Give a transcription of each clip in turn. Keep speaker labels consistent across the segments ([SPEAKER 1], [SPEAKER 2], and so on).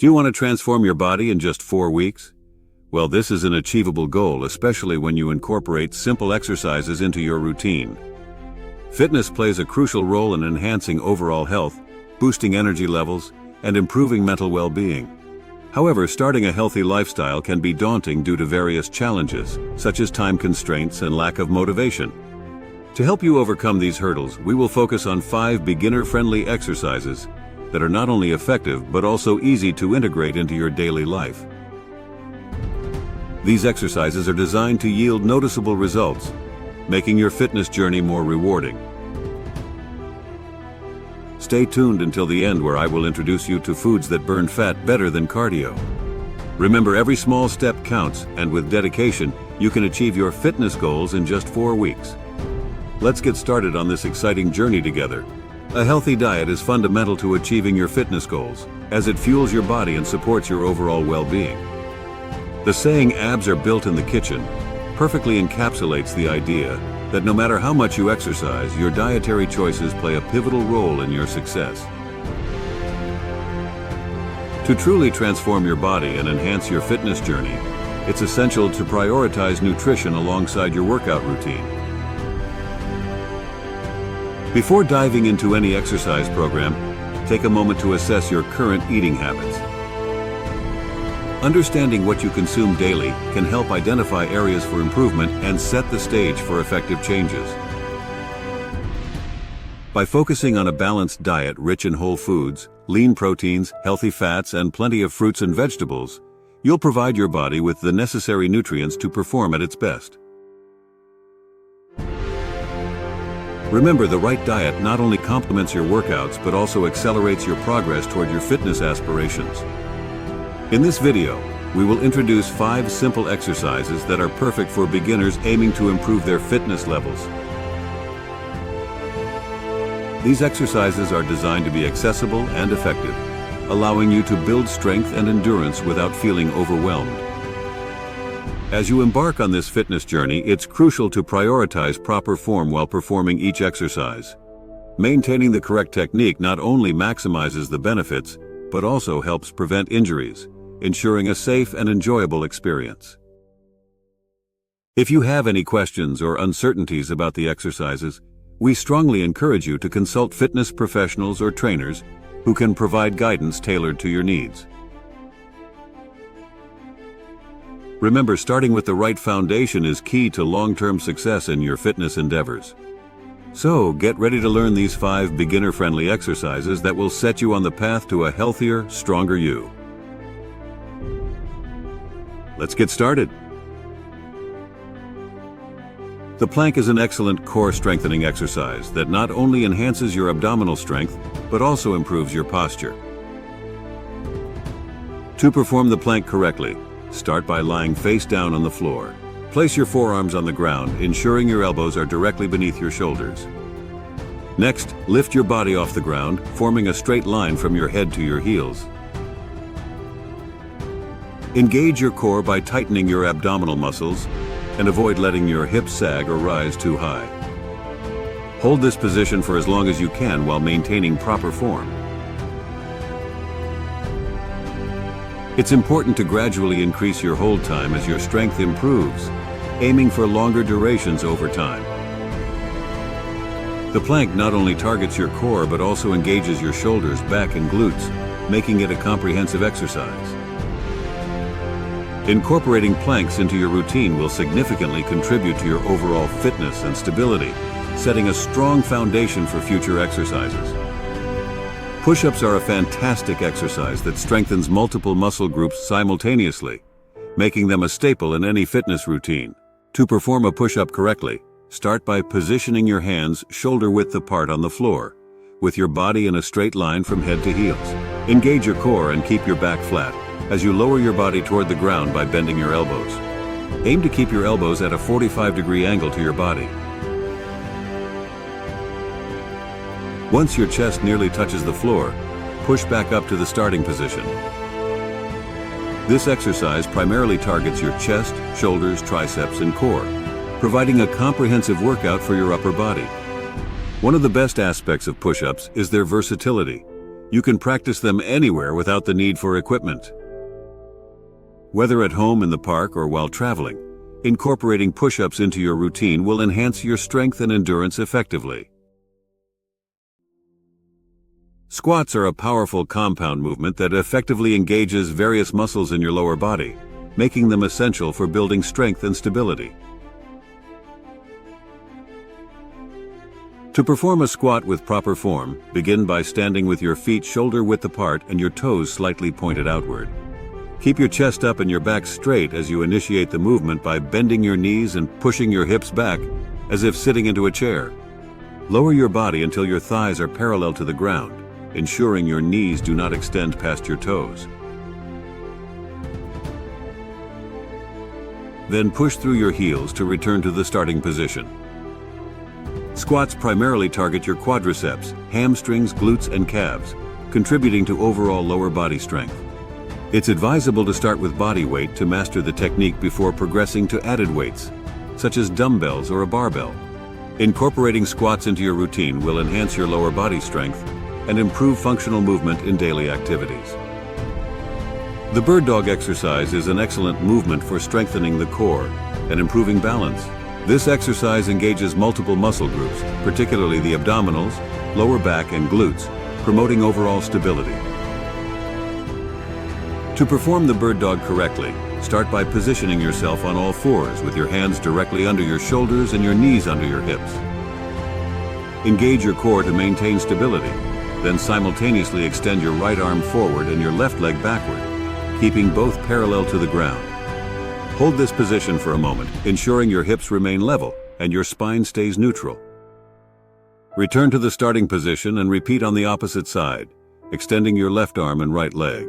[SPEAKER 1] Do you want to transform your body in just 4 weeks? Well, this is an achievable goal, especially when you incorporate simple exercises into your routine. Fitness plays a crucial role in enhancing overall health, boosting energy levels, and improving mental well-being. However, starting a healthy lifestyle can be daunting due to various challenges, such as time constraints and lack of motivation. To help you overcome these hurdles, we will focus on 5 beginner-friendly exercises that are not only effective but also easy to integrate into your daily life. These exercises are designed to yield noticeable results, making your fitness journey more rewarding. Stay tuned until the end, where I will introduce you to foods that burn fat better than cardio. Remember, every small step counts, and with dedication, you can achieve your fitness goals in just 4 weeks. Let's get started on this exciting journey together. A healthy diet is fundamental to achieving your fitness goals, as it fuels your body and supports your overall well-being. The saying, "abs are built in the kitchen," perfectly encapsulates the idea that no matter how much you exercise, your dietary choices play a pivotal role in your success. To truly transform your body and enhance your fitness journey, it's essential to prioritize nutrition alongside your workout routine. Before diving into any exercise program, take a moment to assess your current eating habits. Understanding what you consume daily can help identify areas for improvement and set the stage for effective changes. By focusing on a balanced diet rich in whole foods, lean proteins, healthy fats, and plenty of fruits and vegetables, you'll provide your body with the necessary nutrients to perform at its best. Remember, the right diet not only complements your workouts but also accelerates your progress toward your fitness aspirations. In this video, we will introduce 5 simple exercises that are perfect for beginners aiming to improve their fitness levels. These exercises are designed to be accessible and effective, allowing you to build strength and endurance without feeling overwhelmed. As you embark on this fitness journey, it's crucial to prioritize proper form while performing each exercise. Maintaining the correct technique not only maximizes the benefits, but also helps prevent injuries, ensuring a safe and enjoyable experience. If you have any questions or uncertainties about the exercises, we strongly encourage you to consult fitness professionals or trainers who can provide guidance tailored to your needs. Remember, starting with the right foundation is key to long-term success in your fitness endeavors. So, get ready to learn these 5 beginner-friendly exercises that will set you on the path to a healthier, stronger you. Let's get started. The plank is an excellent core strengthening exercise that not only enhances your abdominal strength, but also improves your posture. To perform the plank correctly, start by lying face down on the floor. Place your forearms on the ground, ensuring your elbows are directly beneath your shoulders. Next, lift your body off the ground, forming a straight line from your head to your heels. Engage your core by tightening your abdominal muscles and avoid letting your hips sag or rise too high. Hold this position for as long as you can while maintaining proper form. It's important to gradually increase your hold time as your strength improves, aiming for longer durations over time. The plank not only targets your core but also engages your shoulders, back, and glutes, making it a comprehensive exercise. Incorporating planks into your routine will significantly contribute to your overall fitness and stability, setting a strong foundation for future exercises. Push-ups are a fantastic exercise that strengthens multiple muscle groups simultaneously, making them a staple in any fitness routine. To perform a push-up correctly, start by positioning your hands shoulder-width apart on the floor, with your body in a straight line from head to heels. Engage your core and keep your back flat as you lower your body toward the ground by bending your elbows. Aim to keep your elbows at a 45-degree angle to your body. Once your chest nearly touches the floor, push back up to the starting position. This exercise primarily targets your chest, shoulders, triceps, and core, providing a comprehensive workout for your upper body. One of the best aspects of push-ups is their versatility, You can practice them anywhere without the need for equipment. Whether at home, in the park, or while traveling, incorporating push-ups into your routine will enhance your strength and endurance effectively. Squats are a powerful compound movement that effectively engages various muscles in your lower body, making them essential for building strength and stability. To perform a squat with proper form, begin by standing with your feet shoulder-width apart and your toes slightly pointed outward. Keep your chest up and your back straight as you initiate the movement by bending your knees and pushing your hips back as if sitting into a chair. Lower your body until your thighs are parallel to the ground, ensuring your knees do not extend past your toes. Then push through your heels to return to the starting position. Squats primarily target your quadriceps, hamstrings, glutes, and calves, contributing to overall lower body strength. It's advisable to start with body weight to master the technique before progressing to added weights, such as dumbbells or a barbell. Incorporating squats into your routine will enhance your lower body strength and improve functional movement in daily activities. The bird dog exercise is an excellent movement for strengthening the core and improving balance. This exercise engages multiple muscle groups, particularly the abdominals, lower back, and glutes, promoting overall stability. To perform the bird dog correctly, start by positioning yourself on all fours with your hands directly under your shoulders and your knees under your hips. Engage your core to maintain stability, then simultaneously extend your right arm forward and your left leg backward, keeping both parallel to the ground. Hold this position for a moment, ensuring your hips remain level and your spine stays neutral. Return to the starting position and repeat on the opposite side, extending your left arm and right leg.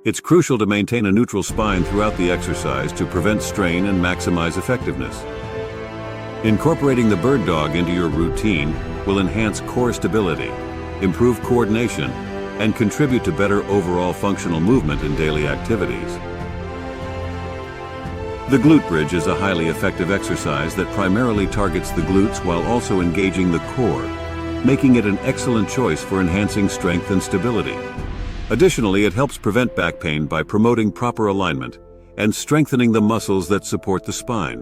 [SPEAKER 1] It's crucial to maintain a neutral spine throughout the exercise to prevent strain and maximize effectiveness. Incorporating the bird dog into your routine will enhance core stability, improve coordination, and contribute to better overall functional movement in daily activities. The glute bridge is a highly effective exercise that primarily targets the glutes while also engaging the core, making it an excellent choice for enhancing strength and stability. Additionally, it helps prevent back pain by promoting proper alignment and strengthening the muscles that support the spine.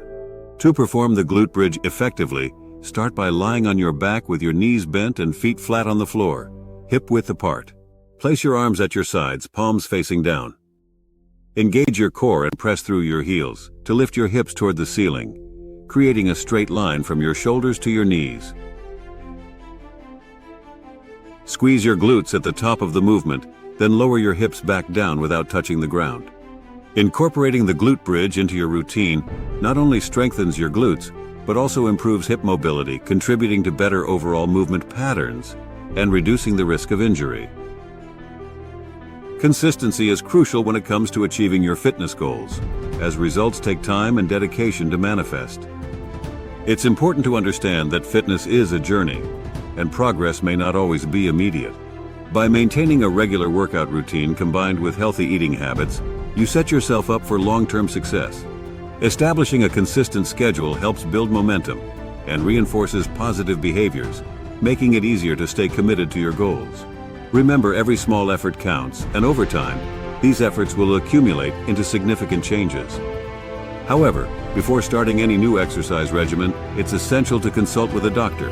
[SPEAKER 1] To perform the glute bridge effectively, start by lying on your back with your knees bent and feet flat on the floor, hip width apart. Place your arms at your sides, palms facing down. Engage your core and press through your heels to lift your hips toward the ceiling, creating a straight line from your shoulders to your knees. Squeeze your glutes at the top of the movement, then lower your hips back down without touching the ground. Incorporating the glute bridge into your routine not only strengthens your glutes, but also improves hip mobility, contributing to better overall movement patterns and reducing the risk of injury. Consistency is crucial when it comes to achieving your fitness goals, as results take time and dedication to manifest. It's important to understand that fitness is a journey, and progress may not always be immediate. By maintaining a regular workout routine combined with healthy eating habits, you set yourself up for long-term success. Establishing a consistent schedule helps build momentum and reinforces positive behaviors, making it easier to stay committed to your goals. Remember, every small effort counts, and over time, these efforts will accumulate into significant changes. However, before starting any new exercise regimen, it's essential to consult with a doctor,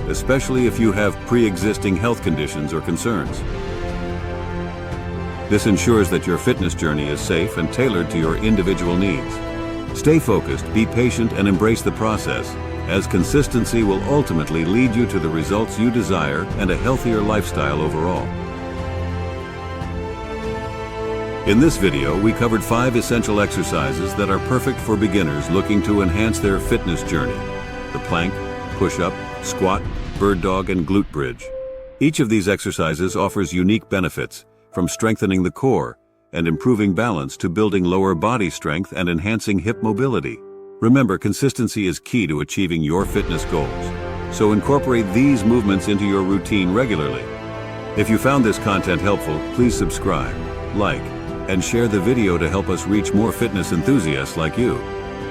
[SPEAKER 1] especially if you have pre-existing health conditions or concerns. This ensures that your fitness journey is safe and tailored to your individual needs. Stay focused, be patient, and embrace the process, as consistency will ultimately lead you to the results you desire and a healthier lifestyle overall. In this video, we covered 5 essential exercises that are perfect for beginners looking to enhance their fitness journey: the plank, push-up, squat, bird dog, and glute bridge. Each of these exercises offers unique benefits, from strengthening the core and improving balance to building lower body strength and enhancing hip mobility. Remember, consistency is key to achieving your fitness goals, so incorporate these movements into your routine regularly. If you found this content helpful, please subscribe, like, and share the video to help us reach more fitness enthusiasts like you.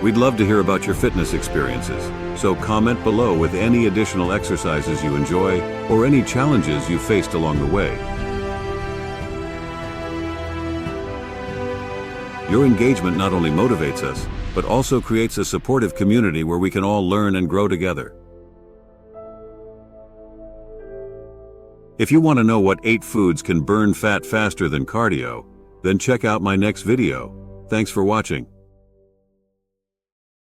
[SPEAKER 1] We'd love to hear about your fitness experiences, so comment below with any additional exercises you enjoy or any challenges you faced along the way. Your engagement not only motivates us, but also creates a supportive community where we can all learn and grow together. If you want to know what 8 foods can burn fat faster than cardio, then check out my next video. Thanks for watching.